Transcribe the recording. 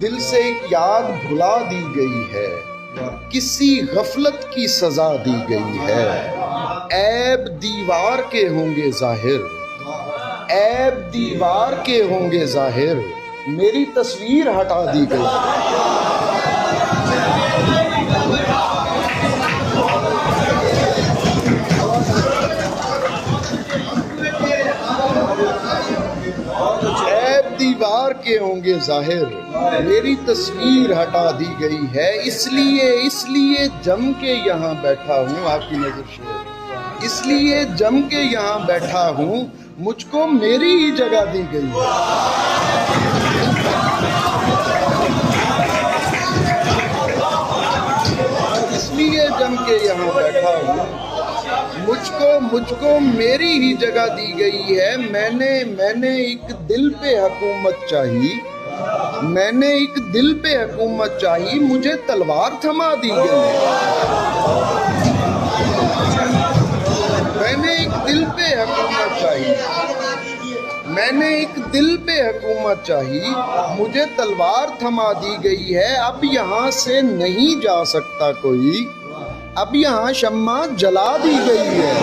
दिल से एक याद भुला दी गई है, किसी गफलत की सजा दी गई है। ऐब दीवार के होंगे जाहिर, ऐब दीवार के होंगे जाहिर, मेरी तस्वीर हटा दी गई। ऐब दीवार के होंगे जाहिर, मेरी तस्वीर हटा दी गई है। इसलिए जम के यहाँ बैठा हूँ, आपकी नजर शेर, इसलिए जम के यहाँ बैठा हूँ, मुझको मेरी ही जगह दी गई है। इसलिए जम के यहाँ बैठा हूँ, मुझको मेरी ही जगह दी गई है। मैंने एक दिल पे हुकूमत चाही, मैंने एक दिल पे हुकूमत चाही, मुझे तलवार थमा दी गई। मैंने एक दिल पे हुकूमत चाही, मैंने एक दिल पे हुकूमत चाही, मुझे तलवार थमा दी गई है। अब यहाँ से नहीं जा सकता कोई, अब यहाँ शम्मा जला दी गई है।